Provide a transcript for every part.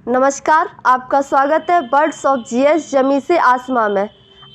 नमस्कार, आपका स्वागत है बर्ड्स ऑफ जीएस जमी से आसमां में।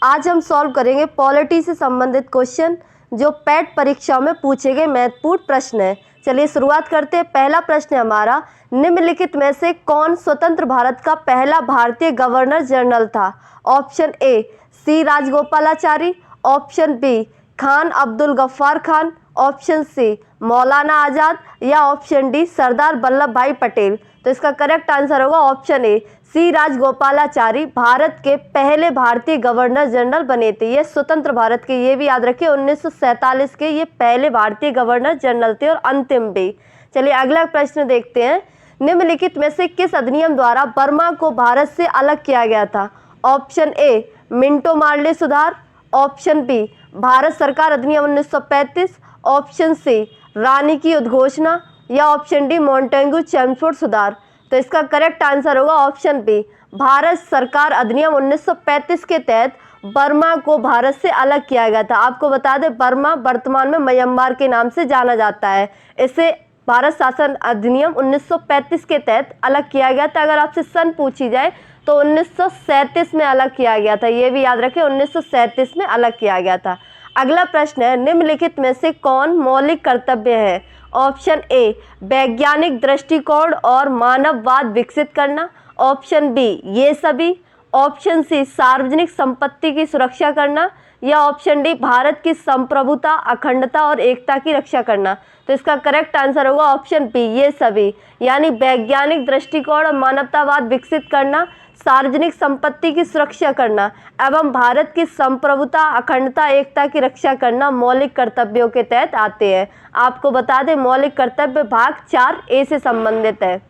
आज हम सॉल्व करेंगे पॉलिटी से संबंधित क्वेश्चन जो पैट परीक्षाओं में पूछे गए महत्वपूर्ण प्रश्न हैं। चलिए शुरुआत करते हैं। पहला प्रश्न है हमारा, निम्नलिखित में से कौन स्वतंत्र भारत का पहला भारतीय गवर्नर जनरल था? Option A C Rajagopalachari, option B Khan Abdul Gaffar Khan, option C Maulana Azad या ऑप्शन डी सरदार वल्लभ भाई पटेल। तो इसका करेक्ट आंसर होगा option A C Rajagopalachari Bharat के पहले भारतीय गवर्नर जनरल बने थे। ये स्वतंत्र भारत के, ये भी याद रखिए 1947 के ये पहले भारतीय गवर्नर जनरल थे और अंतिम भी। चलिए अगला प्रश्न देखते हैं। निम्नलिखित में से किस अधिनियम द्वारा बर्मा को भारत से अलग किया गया था? ऑप्शन ए मिंटो मार्ले सुधार, ऑप्शन बी भारत सरकार अधिनियम 1935, ऑप्शन सी रानी की उद्घोषणा या ऑप्शन डी मॉन्टेग्यू चेम्सफोर्ड सुधार। तो इसका करेक्ट आंसर होगा ऑप्शन बी भारत सरकार अधिनियम 1935 के तहत बर्मा को भारत से अलग किया गया था। आपको बता दें बर्मा वर्तमान में म्यांमार के नाम से जाना जाता है। इसे भारत शासन अधिनियम 1935 के तहत अलग किया गया था। अगर आपसे सन पूछी जाए तो 1937 में अलग किया गया था। ये भी याद रखें 1937 में अलग किया गया था। अगला प्रश्न है, निम्नलिखित में से कौन मौलिक कर्तव्य है? ऑप्शन ए वैज्ञानिक दृष्टिकोण और मानववाद विकसित करना, ऑप्शन बी ये सभी, ऑप्शन सी सार्वजनिक संपत्ति की सुरक्षा करना या ऑप्शन डी भारत की संप्रभुता, अखंडता और एकता की रक्षा करना। तो इसका करेक्ट आंसर होगा ऑप्शन बी ये सभी, यानी वैज्ञानिक दृष्टिकोण और मानवतावाद विकसित करना, सार्वजनिक संपत्ति की सुरक्षा करना एवं भारत की संप्रभुता, अखंडता, एकता की रक्षा करना मौलिक कर्तव्यों के तहत आते हैं। आपको बता दें मौलिक कर्तव्य भाग 4 ए से संबंधित है।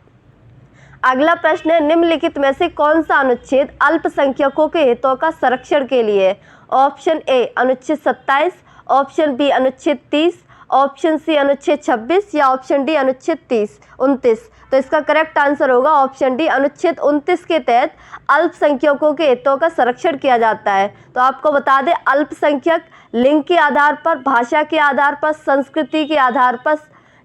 अगला प्रश्न है, निम्नलिखित में से कौन सा अनुच्छेद अल्पसंख्यकों के हितों का संरक्षण के लिए है? ऑप्शन ए अनुच्छेद 27, ऑप्शन बी अनुच्छेद 30, ऑप्शन सी अनुच्छेद 26 या ऑप्शन डी अनुच्छेद 29। तो इसका करेक्ट आंसर होगा ऑप्शन डी अनुच्छेद 29 के तहत अल्पसंख्यकों के हितों का संरक्षण किया जाता है। तो आपको बता दें अल्पसंख्यक लिंग के आधार पर, भाषा के आधार पर, संस्कृति के आधार पर,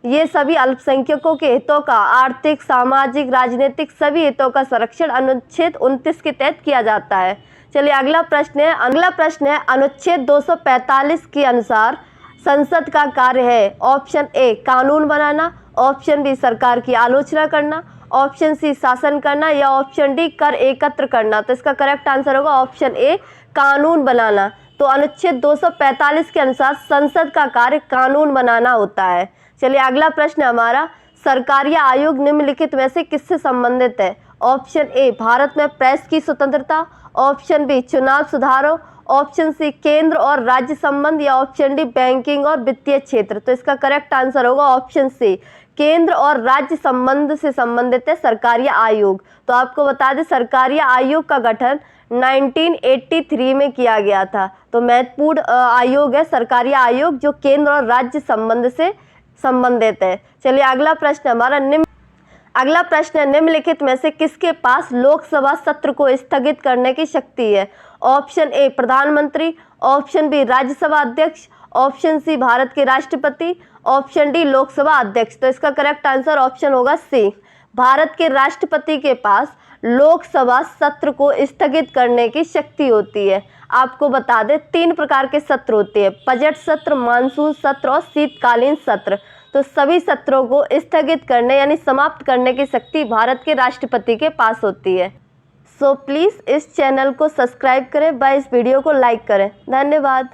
ये सभी अल्पसंख्यकों के हितों का आर्थिक, सामाजिक, राजनीतिक सभी हितों का संरक्षण अनुच्छेद 29 के तहत किया जाता है। चलिए अगला प्रश्न है अनुच्छेद 245 के अनुसार संसद का कार्य है। ऑप्शन ए कानून बनाना, ऑप्शन बी सरकार की आलोचना करना, ऑप्शन सी शासन करना या ऑप्शन डी कर एकत्र करना। तो इसका करेक्ट आंसर होगा ऑप्शन ए कानून बनाना। तो अनुच्छेद 245 के अनुसार संसद का कार्य कानून बनाना होता है। चलिए अगला प्रश्न हमारा, सरकारी आयोग निम्नलिखित में से किससे संबंधित है? ऑप्शन ए भारत में प्रेस की स्वतंत्रता, ऑप्शन बी चुनाव सुधारों, ऑप्शन सी केंद्र और राज्य संबंध या ऑप्शन डी बैंकिंग और वित्तीय क्षेत्र। तो इसका करेक्ट आंसर होगा ऑप्शन सी केंद्र और राज्य संबंध से संबंधित है सरकारी आयोग। तो आपको बता दें सरकारी आयोग का गठन 1983 में किया गया था। तो महत्वपूर्ण आयोग है सरकारी आयोग जो केंद्र और राज्य संबंध से संबंधित है। चलिए अगला प्रश्न हमारा निम्नलिखित में से किसके पास लोकसभा सत्र को स्थगित करने की शक्ति है? ऑप्शन ए प्रधानमंत्री, ऑप्शन बी राज्यसभा अध्यक्ष, ऑप्शन सी भारत के राष्ट्रपति, ऑप्शन डी लोकसभा अध्यक्ष। तो इसका करेक्ट आंसर ऑप्शन होगा सी भारत के राष्ट्रपति के पास लोकसभा सत्र को स्थगित करने की शक्ति होती है। आपको बता दें 3 प्रकार के सत्र होते हैं, बजट सत्र, मानसून सत्र और शीतकालीन सत्र। तो सभी सत्रों को स्थगित करने यानी समाप्त करने की शक्ति भारत के राष्ट्रपति के पास होती है। सो प्लीज़ इस चैनल को सब्सक्राइब करें व इस वीडियो को लाइक करें। धन्यवाद।